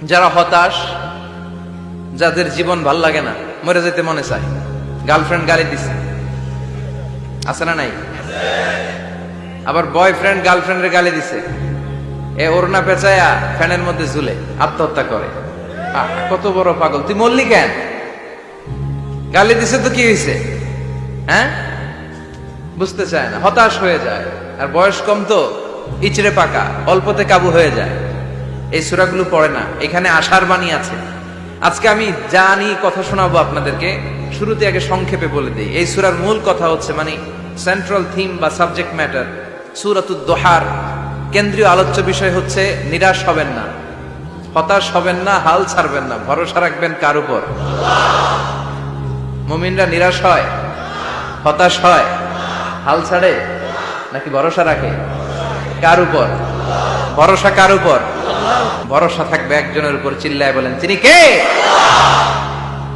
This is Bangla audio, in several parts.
যারা হতাশ, যাদের জীবন ভাল লাগে না, মরে যেতে মনে চায়, গার্লফ্রেন্ড গালি দিছে, আছে না নাই? আবার বয়ফ্রেন্ড গার্লফ্রেন্ডের গালি দিছে, এ ওড়না পেঁচায়া ফ্যানের মধ্যে ঝুলে আত্মহত্যা করে। কত বড় পাগল, তুই মরলি কেন? গালি দিছে তো কি হয়েছে? হ্যাঁ, বুঝতে চায় না, হতাশ হয়ে যায়। আর বয়স কম তো ইচড়ে পাকা, অল্পতে কাবু হয়ে যায়। এই সূরাগুলো পড়ে না, এখানে আশার বাণী আছে। আজকে আমি জানি কথা শোনাবো আপনাদেরকে, শুরুতে আগে সংক্ষেপে বলে দিই। এই সূরার মূল কথা হচ্ছে, মানে সেন্ট্রাল থিম বা সাবজেক্ট ম্যাটার সূরাতুদ দোহার কেন্দ্রীয় আলোচ্য বিষয় হচ্ছে নিরাশ হবেন না, হতাশ হবেন না, হাল ছাড়বেন না, ভরসা রাখবেন কার উপর? মুমিনরা নিরাশ হয়, হতাশ হয়, হাল ছাড়ে নাকি ভরসা রাখে? কার উপর ভরসা? কার উপর ভরসা থাকবে? একজনের উপর। চিল্লায় বলেন, তিনি কে?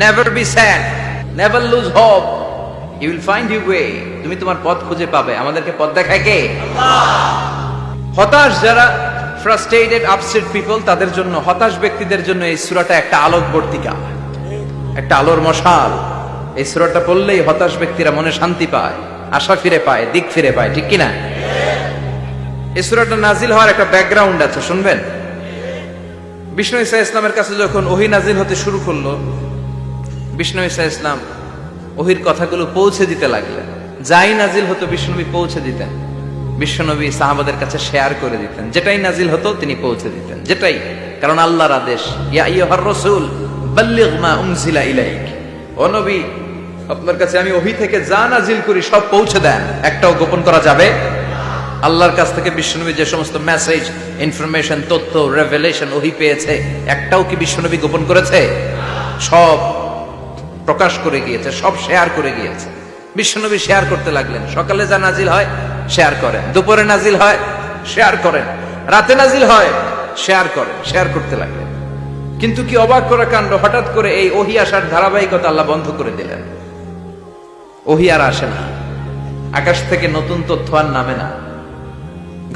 Never be sad, never lose hope, you will find your way. তুমি তোমার পথ খুঁজে পাবে। আমাদেরকে পথ দেখায় কে? হতাশ যারা, ফ্রাস্ট্রেটেড আপসেট পিপল, তাদের জন্য, হতাশ ব্যক্তিদের জন্য এই সূরাটা একটা আলোকবর্তিকা, একটা আলোর মশাল। এই সূরাটা পড়লেই হতাশ ব্যক্তিরা মনে শান্তি পায়, আশা ফিরে পায়, দিক ফিরে পায়, ঠিক কিনা? এই সূরাটা নাজিল হওয়ার একটা ব্যাকগ্রাউন্ড আছে, শুনবেন। বিষ্ণু ঈসা ইসলামের কাছে যখন ওহী নাজিল হতে শুরু করলো, বিষ্ণু ঈসা ইসলাম ওহীর কথাগুলো পৌঁছে দিতে লাগলেন। যাই নাজিল হতো বিষ্ণুনবী পৌঁছে দিতেন। বিশ্বনবী সাহাবাদের কাছে শেয়ার করে দিতেন, যেটাই নাজিল হতো তিনি পৌঁছে দিতেন, যেটাই, কারণ আল্লাহর আদেশ, ইয়া আইয়ুহার রাসূল বাল্লিগ মা উনজিলা ইলাইক। ও নবী, আপনার কাছে আমি ওহী থেকে যা নাজিল করি সব পৌঁছে দেন, একটাও গোপন করা যাবে? আল্লাহর কাছ থেকে বিশ্বনবী যে সমস্ত মেসেজ, ইনফরমেশন, তথ্য, রেভেলেশন ওহী পেয়েছে, একটাও কি বিশ্বনবী গোপন করেছে? সব প্রকাশ করে গিয়েছে, সব শেয়ার করে গিয়েছে। বিশ্বনবী শেয়ার করতে লাগলেন। সকালে যা নাজিল হয় শেয়ার করেন, দুপুরে নাজিল হয় শেয়ার করেন, রাতে নাজিল হয় শেয়ার করেন, শেয়ার করতে লাগলেন। কিন্তু কি অবাক করা কাণ্ড, হঠাৎ করে এই ওহী আসার ধারাবাহিকতা আল্লাহ বন্ধ করে দিলেন। ওহী আর আসে না, আকাশ থেকে নতুন তথ্য আর নামে না।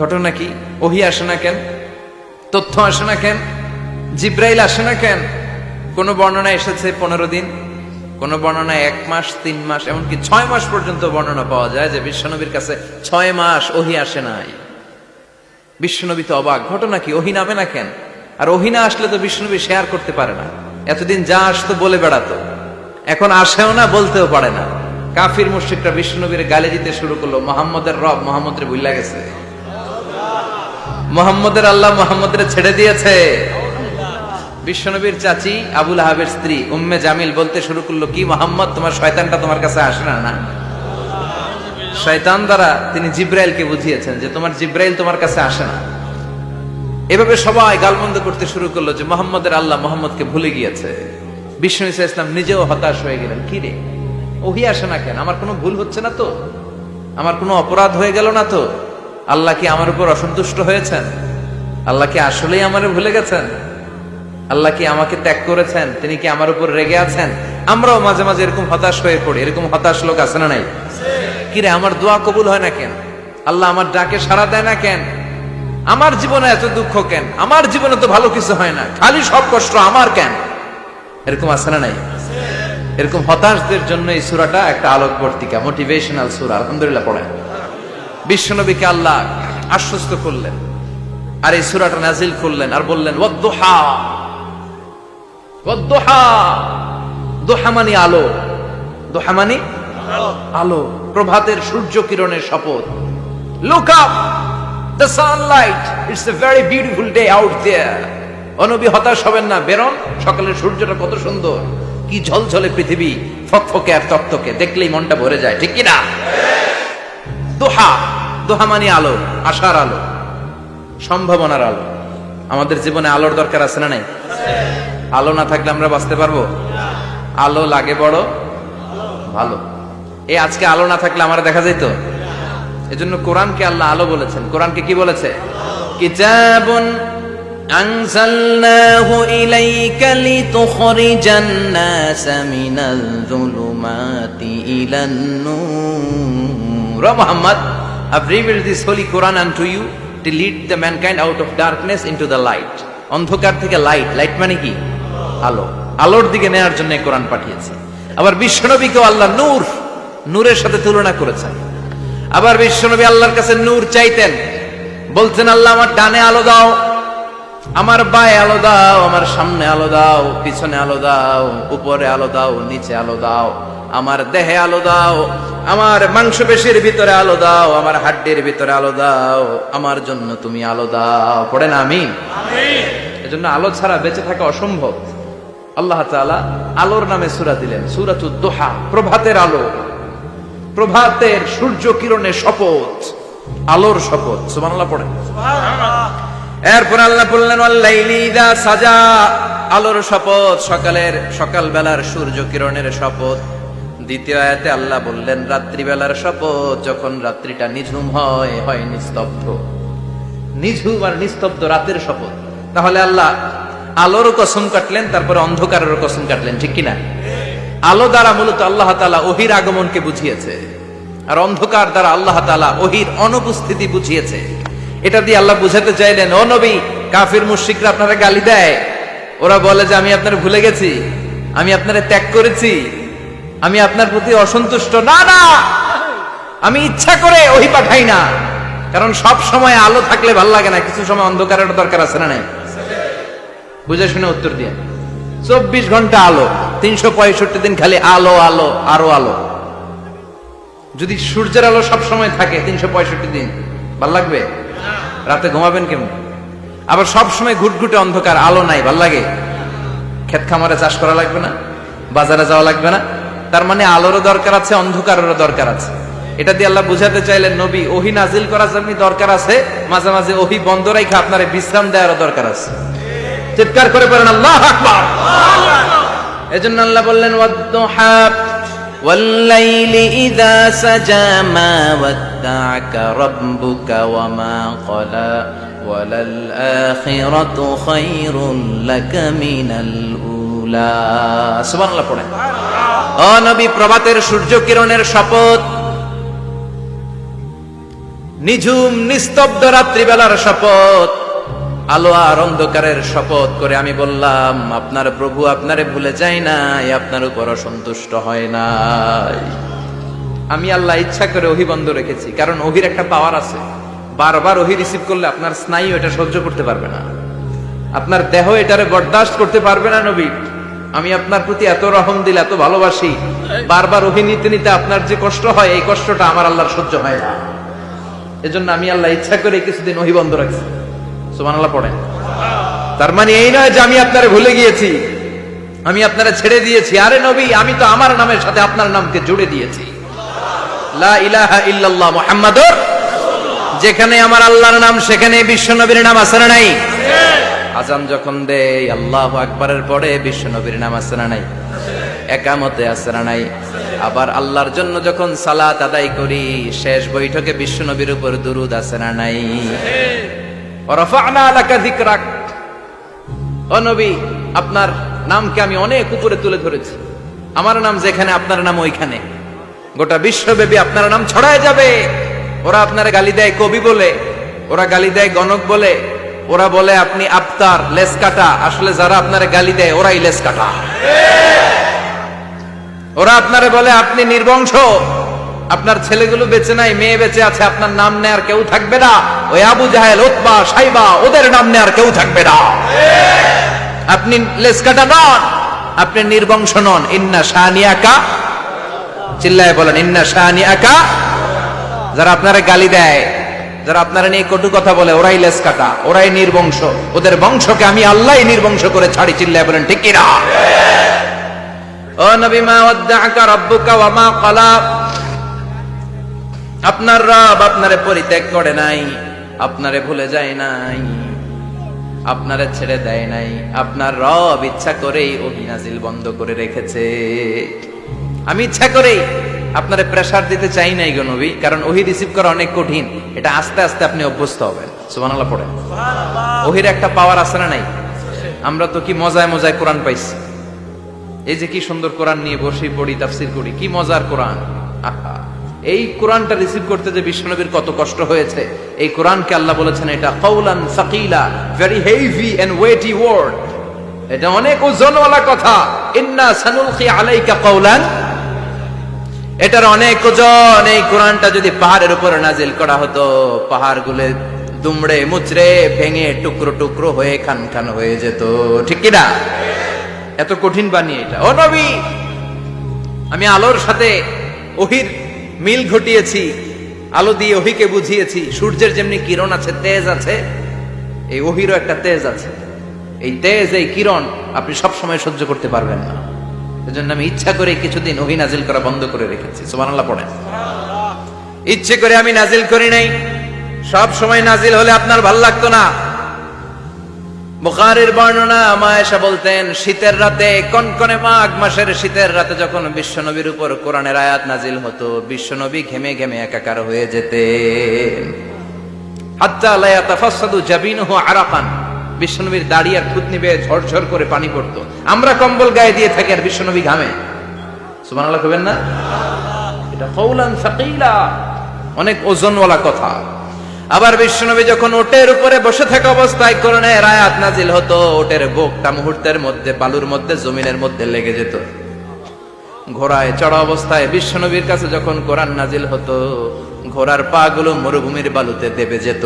ঘটনা কি? ওহী আসে না কেন? তথ্য আসে না কেন? জিব্রাইল আসে না কেন? কোন বর্ণনায় এসেছে 15 দিন, কোন বর্ণনায় 1 মাস, 3 মাস, এমনকি 6 মাস পর্যন্ত বর্ণনা পাওয়া যায় যে বিশ্বনবীর কাছে 6 মাস ওহী আসে নাই। বিশ্বনবী তো অবাক, ঘটনা কি? ওহী নামে না কেন? আর ওহী না আসলে তো বিশ্বনবী শেয়ার করতে পারে না। এতদিন যা আসতো বলে বেড়াতো, এখন আসেও না, বলতেও পারে না। কাফির মুশরিকরা বিশ্বনবীর গালি দিতে শুরু করলো, মুহাম্মদের রব মুহাম্মদরে ভুইলা গেছে, মুহাম্মদের আল্লাহ মুহাম্মদরে ছেড়ে দিয়েছে। বিশ্বনবীর চাচি আবু লাহাবের স্ত্রী উম্মে জামিল বলতে শুরু করলো, কি মুহাম্মদ, তোমার শয়তানটা তোমার কাছে আসে না? না, শয়তান দ্বারা তিনি জিব্রাইলকে বুঝিয়েছেন যে তোমার জিব্রাইল তোমার কাছে আসে না। এভাবে সবাই গালমন্দ করতে শুরু করলো যে মুহাম্মদের আল্লাহ মুহাম্মদকে ভুলে গিয়েছে। বিষ্ণু ঈসা ইসলাম নিজেও হতাশ হয়ে গেলেন। কি রে, ওহী আসে না কেন? আমার কোনো ভুল হচ্ছে না তো? আমার কোনো অপরাধ হয়ে গেল না তো? আল্লাহ কি আমার উপর অসন্তুষ্ট হয়েছেন? আল্লাহ কি আসলেই আমারে ভুলে গেছেন? আল্লাহ কি আমাকে ত্যাগ করেছেন? তিনি কি আমার উপর রেগে আছেন? আমরাও মাঝে মাঝে এরকম হতাশ হয়ে পড়ি। এরকম হতাশ লোক আছে না নাই? কিরে, আমার দোয়া কবুল হয় না কেন? আল্লাহ আমার ডাকে সাড়া দেয় না কেন? আমার জীবনে এত দুঃখ কেন? আমার জীবনে তো ভালো কিছু হয় না, খালি সব কষ্ট আমার কেন? এরকম আছে না নাই? এরকম হতাশদের জন্য এই সূরাটা একটা আলোকবর্তিকা, মোটিভেশনাল সূরা। আলহামদুলিল্লাহ পড়েন। বিশ্বনবীকে আল্লাহ আশ্বস্ত করলেন, আর এই সূরাটা নাজিল করলেন, আর বললেন ওয়াদ-দুহা। ওয়াদ-দুহা, দুহা মানে আলো, দুহা মানে আলো, প্রভাতের সূর্য কিরণের শপথ। Look up, the sunlight, it's a very beautiful day out there. ও নবী, হতাশ হবেন না, বেরোন, সকালের সূর্যটা কত সুন্দর, কি ঝলঝলে পৃথিবী, ফকফকে আর তকতকে, দেখলেই মনটা ভরে যায়, ঠিক কিনা? দোহা, দোহা মানে আলো, আশার আলো, সম্ভাবনার আলো। আমাদের জীবনে আলোর দরকার আছে না নাই? আলো না থাকলে আমরা বাঁচতে পারবো? আলো লাগে বড় ভালো। এই আজকে আলো না থাকলে আমার দেখা যেত? এজন্য কোরআনকে আল্লাহ আলো বলেছেন। কোরআনকে কি বলেছে? কিতাবুন আনজালনাহু ইলাইকা লিতুখরিজান নাসা মিনাল যুলুমাতি ইলান নূর। Muhammad, I've revealed this holy Quran unto you to lead the mankind out of darkness into the light. অন্ধকার থেকে লাইট, লাইট মানে কি? আলো। আলোর দিকে নেওয়ার জন্য কোরআন পাঠিয়েছে। আবার বিশ্বনবীকেও আল্লাহ নূর, নূরের সাথে তুলনা করেছেন। আবার বিশ্বনবী আল্লাহর কাছে নূর চাইতেন, বলতেন আল্লাহ আমার ডানে আলো দাও, আমার বায়ে আলো দাও, আমার সামনে আলো দাও, পিছনে আলো দাও, উপরে আলো দাও, নিচে আলো দাও, আমার দেহে আলো দাও, আমার মাংসপেশির ভিতরে আলো দাও, আমার হাড্ডির ভিতরে আলো দাও, আমার জন্য তুমি আলো দাও। পড়ে না আমিন? এজন্য আলো ছাড়া বেঁচে থাকা অসম্ভব। আল্লাহ তাআলা আলোর নামে সূরা দিলেন, সূরাতুদ দুহা, প্রভাতের আলো, প্রভাতের সূর্য কিরণের শপথ, আলোর শপথ। সুবহানাল্লাহ পড়েন। এরপর আল্লাহ বললেন ওয়াল্লাইলি ইযা সাজা, আলোর শপথ, সকাল বেলার সূর্য কিরণের শপথ। দ্বিতীয় আয়াতে আল্লাহ বললেন রাত্রিবেলার শপথ, যখন রাত্রিটা নিঝুম হয় নিস্তব্ধ, নিঝুম আর নিস্তব্ধ রাতের শপথ। তাহলে আল্লাহ আলোর কসম কাটলেন, তারপরে অন্ধকারের কসম কাটলেন, ঠিক কিনা? আলো দ্বারা মূলত আল্লাহ তাআলা ওহীর আগমনকে বুঝিয়েছে, আর অন্ধকার দ্বারা আল্লাহ তাআলা ওহীর অনুপস্থিতি বুঝিয়েছে। এটা দিয়ে আল্লাহ বুঝাতে চাইলেন, ও নবী, কাফির মুশরিকরা আপনারা গালি দেয়, ওরা বলে যে আমি আপনার ভুলে গেছি, আমি আপনারে ত্যাগ করেছি, আমি আপনার প্রতি অসন্তুষ্ট। না না, আমি ইচ্ছা করে ওহী পাঠাই না, কারণ সব সময় আলো থাকলে ভাল লাগে না, কিছু সময় অন্ধকারের দরকার আছে না নাই? বুঝে শুনে উত্তর দিয়ে। 24 ঘন্টা আলো, 365 দিন খালি আলো আলো আরো আলো। যদি সূর্যের আলো সব সময় থাকে 365 দিন, ভাল লাগবে? রাতে ঘুমাবেন কেমন? আবার সব সময় ঘুটঘুটে অন্ধকার, আলো নাই, ভাল লাগে? ক্ষেত খামারে চাষ করা লাগবে না, বাজারে যাওয়া লাগবে না। তার মানে আলোরও দরকার আছে, অন্ধকারেরও দরকার আছে। এটা দিয়ে আল্লাহ বুঝাতে চাইলেন, নবী, ওহী নাজিল করার জন্য দরকার আছে, মাঝে মাঝে ওহী বন্ধ রাখা আপনারে বিশ্রাম দেওয়ারও দরকার আছে। চিৎকার করে বলেন আল্লাহু আকবার। এজন্য আল্লাহ বললেন ওয়াদ-দুহা ওয়াল-লাইলি ইযা সাজা মা ওয়াদ্দা'আকা রাব্বুকা ওয়া মা ক্বালা ওয়ালাল আখিরাতু খায়রুন লাকা মিনাল উলা। সুবহানাল্লাহ পড়েন। ও নবী, প্রভাতের সূর্য কিরণের শপথ, নিঝুম নিস্তব্ধ রাত্রিবেলার শপথ, আলো আর অন্ধকারের শপথ করে আমি বললাম আপনার প্রভু আপনারে ভুলে যায় নাই, আপনার উপর অসন্তুষ্ট হয় নাই। আমি আল্লাহ ইচ্ছা করে ওহী বন্ধ রেখেছি, কারণ ওহীর একটা পাওয়ার আছে, বারবার ওহী রিসিভ করলে আপনার স্নায়ু এটা সহ্য করতে পারবে না, আপনার দেহ এটারে বরদাস্ত করতে পারবে না। নবী, আমি আপনার প্রতি এত রহম দিল, এত ভালোবাসি, বারবার ওহী নিতে নিতে আপনার যে কষ্ট হয়, এই কষ্টটা আমার আল্লাহর সহ্য হয় না। এজন্য আমি আল্লাহ ইচ্ছা করে কিছুদিন ওহী বন্ধ রাখছি। সুবহানাল্লাহ পড়েন। তার মানে এই নয় যে আমি আপনারে ভুলে গিয়েছি, আমি আপনারে ছেড়ে দিয়েছি। আরে নবী, আমি তো আমার নামের সাথে আপনার নামকে জুড়ে দিয়েছি, লা ইলাহা ইল্লাল্লাহ মুহাম্মাদুর রাসূলুল্লাহ। যেখানে আমার আল্লাহর নাম, সেখানে বিশ্ব নবীর নাম আছে না নাই? আজান যখন দেই আল্লাহু আকবারের পরে বিশ্ব নবীর নাম আছে না নাই? একামতে আছে না নাই? আবার আল্লাহর জন্য যখন সালাত আদায় করি, শেষ বৈঠকে বিশ্ব নবীর উপর দুরূদ আছে না নাই? রাফা'না লাকা যিকরাক। ও নবী, আপনার নামকে আমি অনেক উপরে তুলে ধরেছি, আমার নাম যেখানে আপনার নাম ওইখানে, গোটা বিশ্বব্যাপী আপনার নাম ছড়ায় যাবে। ওরা আপনার গালি দেয় কবি বলে, ওরা গালি দেয় গণক বলে, ওরা বলে আপনি আফতার, লেস কাটা। আসলে যারা আপনারে গালি দেয় ওরাই লেস কাটা। ওরা আপনারে বলে আপনি নির্বংশ, আপনার ছেলেগুলো বেঁচে নাই, মেয়ে বেঁচে আছে, আপনার নাম নেয়ার কেউ থাকবে না। ওই আবু জাহেল, উতবা, সাইবা, ওদের নাম নেয়ার কেউ থাকবে না। আপনি লেস কাটা নন, আপনি নির্বংশ নন। ইন্না শানিয়াকা, চিল্লায় বলেন ইন্না শানিয়াকা। যারা আপনারা গালি দেয়, যারা আপনারা নিয়ে কটু কথা বলে, ওরাই লেস কাটা, ওরাই নির্বংশ। ওদের বংশকে আমি আল্লাহ নির্বংশ করে ছাড়ি। চিল্লায় বলেন ঠিক কিনা? ও নবী, মা ওয়াদ্দা'আকা রাব্বুকা ওয়া মা ক্বালা। আপনার রব আপনারে পরিত্যাগ করে নাই, আপনারে ভুলে যায় নাই, আপনারে ছেড়ে দেয় নাই। আপনার রব ইচ্ছা করেই ওহী নাজিল বন্ধ করে রেখেছে। আমি ইচ্ছা করেই আপনারে প্রেসার দিতে চাই নাই গো নবী, কারণ ওহী রিসিভ করা অনেক কঠিন। এটা আস্তে আস্তে আপনি অভ্যস্ত হবেন। সুবহানাল্লাহ পড়েন। ওহীর একটা পাওয়ার আছে না নাই? আমরা তো কি মজায় মজায় কোরআন পাইছি। এই যে কি সুন্দর কোরআন নিয়ে বসে পড়ি, তাফসীর করি, কি মজার কোরআন। আহা, এই কোরআনটা রিসিভ করতে যে বিশ্বনবীর কত কষ্ট হয়েছে, এই কোরআনকে আল্লাহ বলেছেন এটা কওলান সাকিলা, very heavy and weighty word, এটা অনেক ওজনওয়ালা কথা। ইন্না সানুলকি আলাইকা কওলান, এটার অনেক ওজন। এই কোরআনটা যদি পাহাড়ের উপরে নাজিল করা হতো, পাহাড়গুলো দুমড়ে মুচড়ে ভেঙে টুকরো টুকরো হয়ে খান খান হয়ে যেত, ঠিক কিনা? এত কঠিন বানিয়ে এটা। ও নবী, আমি আলোর সাথে ওহির মিল ঘটিয়েছি, আলো দিয়ে ওহিকে বুঝিয়েছি। সূর্যের যেমনি কিরণ আছে, তেজ আছে, এই ওহিরও একটা তেজ আছে। এই তেজ, এই কিরণ আপনি সব সময় সহ্য করতে পারবেন না। এজন্য আমি ইচ্ছা করে কিছুদিন ওহি নাজিল করা বন্ধ করে রেখেছি। সুবহানাল্লাহ পড়েন। ইচ্ছে করে আমি নাজিল করি নাই। সব সময় নাজিল হলে আপনার ভাল লাগতো না। বুখারীর বর্ণনা, মা আয়েশা বলতেন, শীতের রাতে, কনকনে মাঘ মাসের শীতের রাতে যখন বিশ্বনবীর উপর কোরআনের আয়াত নাজিল হতো, বিশ্বনবী ঘেমে ঘেমে একাকার হয়ে যেতেন। হাত্তা লা ইয়াতাফাসসাদু জাবিনুহু আরাকান, বিশ্বনবীর দাড়ি আর থুতনি বেয়ে ঝরঝর করে পানি পড়তো। আমরা কম্বল গায়ে দিয়ে থাকি আর বিশ্বনবী ঘামে। সুবহানাল্লাহ কইবেন না? এটা কওলান সাকিলা, অনেক ওজনওয়ালা কথা। আবার বিশ্বনবী যখন ওটের উপরে বসে থাকা অবস্থায় কোরআনের আয়াত নাজিল হতো, ওটের বুকটা মুহূর্তের মধ্যে বালুর মধ্যে, জমিনের মধ্যে লেগে যেত। ঘোড়ায় চড়া অবস্থায় বিশ্বনবীর কাছে যখন কোরআন নাজিল হতো, ঘোড়ার পা গুলো মরুভূমির বালুতে দেবে যেত।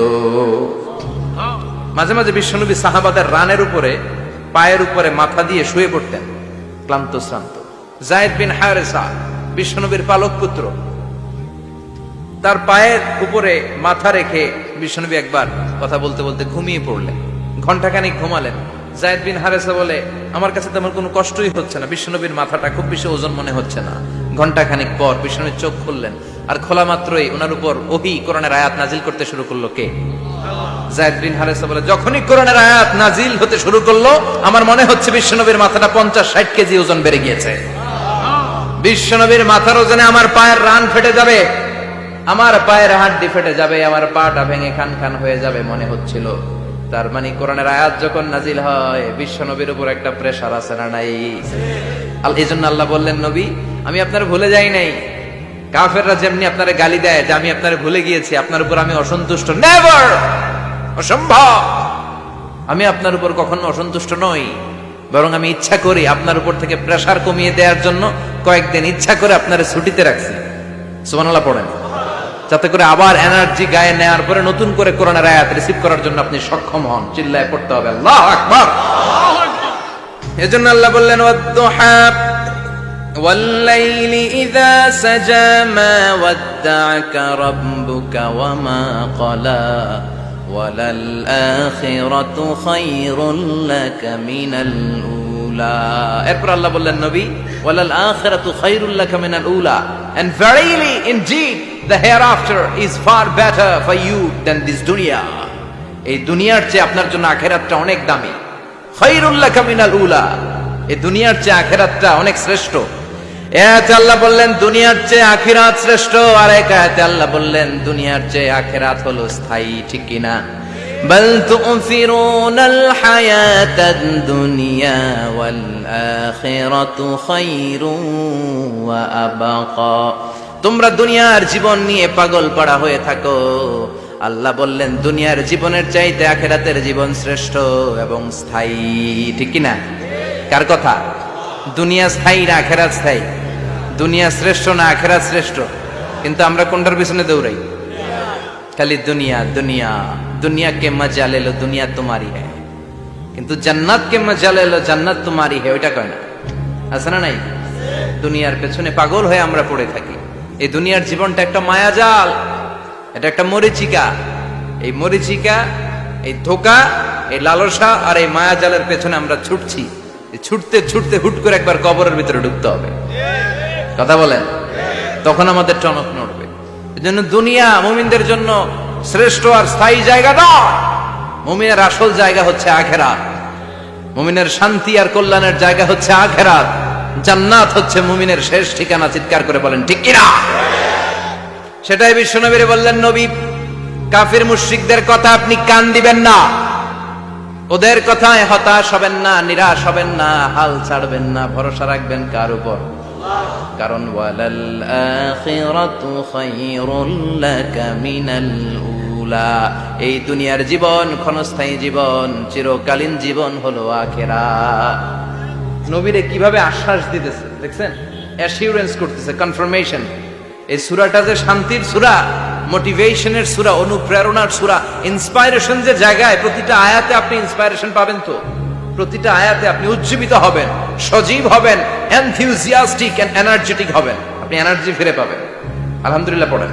মাঝে মাঝে বিশ্বনবী সাহাবাদের রানের উপরে, পায়ের উপরে মাথা দিয়ে শুয়ে পড়তেন, ক্লান্ত শ্রান্ত। যায়েদ বিন হারেসা, বিশ্বনবীর পালক পুত্র, তার পায়ের উপরে মাথা রেখে বিশ্বনবী একবার কথা বলতে বলতে ঘুমিয়ে পড়লেন। ঘন্টাখানিক ঘুমালেন। যায়েদ বিন হারেসা বলে, আমার কাছে তেমন কোনো কষ্টই হচ্ছে না, বিশ্বনবীর মাথাটা খুব বেশি ওজন মনে হচ্ছে না। ঘন্টাখানিক পর বিশ্বনবীর চোখ খুললেন, আর খোলা মাত্রই ওনার উপর ওহী কোরআনের আয়াত নাজিল করতে শুরু করলো। কে? যায়েদ বিন হারেসা বলে, যখনই কোরআনের আয়াত নাজিল হতে শুরু করলো, আমার মনে হচ্ছে বিশ্বনবীর মাথাটা 50-60 কেজি ওজন বেড়ে গিয়েছে। বিশ্বনবীর মাথার ওজনে আমার পায়ের রান ফেটে যাবে, আমার পায়ের হাড্ডি ফেটে যাবে, আমার পাটা ভেঙে খান খান হয়ে যাবে মনে হচ্ছিল। তার মানে কোরআনের আয়াত যখন নাজিল হয়, বিশ্বনবীর উপর একটা প্রেসার আছে না নাই? এইজন্য আল্লাহ বললেন, নবী আমি আপনার ভুলে যাই নাই। কাফেররা যেমনি আপনারে গালি দেয় যে আমি আপনারে ভুলে গিয়েছি, আপনার উপর আমি অসন্তুষ্ট, নেভার, অসম্ভব। আমি আপনার উপর কখনো অসন্তুষ্ট নই, বরং আমি ইচ্ছা করি আপনার উপর থেকে প্রেসার কমিয়ে দেওয়ার জন্য কয়েকদিন ইচ্ছা করে আপনারে ছুটিতে রাখছি। সুবহানাল্লাহ পড়েন, যাতে করে আবার এনার্জি গায়ে নেওয়ার পরে নতুন করে কোরআনের আয়াত রিসিভ করার জন্য আপনি সক্ষম হন। চিল্লায় পড়তে হবে আল্লাহু আকবার। এজন্য আল্লাহ বললেন, ওয়াদ-দুহা ওয়াল-লাইলি ইযা সাজা মা ওয়াদ্দা'আকা রাব্বুকা ওয়া মা ক্বালা ওয়ালাল আখিরাতু খায়রুল লাকা মিনাল উলা। এরপর আল্লাহ বললেন, নবী ওয়ালাল আখিরাতু খায়রুল লাকা মিনাল উলা, and verily indeed the hereafter is far better for you than this dunya. এই দুনিয়ার চেয়ে আপনার জন্য আখিরাতটা অনেক দামি। খায়রুল লাকা মিনাল উলা, এই দুনিয়ার চেয়ে আখিরাতটা অনেক শ্রেষ্ঠ। এতে আল্লাহ বললেন দুনিয়ার চেয়ে আখিরাত শ্রেষ্ঠ, আর এক আয়াতে আল্লাহ বললেন দুনিয়ার চেয়ে আখিরাত হলো স্থায়ী, ঠিক কি না? বাল তু'ফিরুনাল হায়াতাদ দুনিয়া ওয়াল আখিরাতু খায়রুন ওয়া আবকা। তোমরা দুনিয়ার জীবন নিয়ে পাগল পাড়া হয়ে থাকো, আল্লাহ বললেন দুনিয়ার জীবনের চাইতে আখিরাতের জীবন শ্রেষ্ঠ এবং স্থায়ী, ঠিক কি না? কার কথা? দুনিয়া স্থায়ী না আখিরাত স্থায়ী? দুনিয়া শ্রেষ্ঠ না আখিরাত শ্রেষ্ঠ? কিন্তু আমরা কোনটার পিছনে দৌড়াই? খালি দুনিয়া দুনিয়া। দুনিয়া কে মজা লে লো, দুনিয়া তোমারি হ্যায়, কিন্তু জান্নাত কে মজা লে লো, জান্নাত তোমারি হ্যায়, ওইটা কয় না? আছে না নাই? দুনিয়ার পেছনে পাগল হয়ে আমরা পড়ে থাকি। এই দুনিয়ার জীবনটা একটা মায়াজাল, এটা একটা মরিচিকা। এই মরিচিকা, এই ধোঁকা, এই লালসা আর এই মায়াজালের পেছনে আমরা ছুটছি। ছুটতে ছুটতে হুট করে একবার কবরের ভিতরে ঢুকতে হবে। কথা বলেন, তখন আমাদের টনক নড়বে। এজন্য দুনিয়া মুমিনদের জন্য শ্রেষ্ঠ আর স্থায়ী জায়গা না। মুমিনের আসল জায়গা হচ্ছে আখিরাত। মুমিনের শান্তি আর কল্যাণের জায়গা হচ্ছে আখিরাত। জান্নাত হচ্ছে মুমিনের শেষ ঠিকানা। চিৎকার করে বলেন ঠিক কিনা? সেটাই বিশ্বনবীরে বললেন, নবী কাফির মুশরিকদের কথা আপনি কান দিবেন না, ওদের কথায় হতাশ হবেন না, নিরাশ হবেন না, হাল ছাড়বেন না, ভরসা রাখবেন কার উপর? কারণ ওয়ালাল আখিরাতু খায়রুল লাকা মিনাল উলা, এই দুনিয়ার জীবন ক্ষণস্থায়ী জীবন, চিরকালীন জীবন হলো আখিরাত। নবীরে কিভাবে আশ্বাস দিতেছে দেখছেন, অ্যাসিউরেন্স করতেছে, কনফার্মেশন। এই সূরাটা যে শান্তির সূরা, মোটিভেশনের সূরা, অনুপ্রেরণার সূরা, ইন্সপাইরেশন যে জায়গায়, প্রতিটা আয়াতে আপনি ইন্সপাইরেশন পাবেন। তো প্রতিটা আয়াতে আপনি উজ্জীবিত হবেন, সজীব হবেন, এনথিউজিয়াস্টিক এন্ড এনার্জেটিক হবেন, আপনি এনার্জি ফিরে পাবেন। আলহামদুলিল্লাহ পড়েন।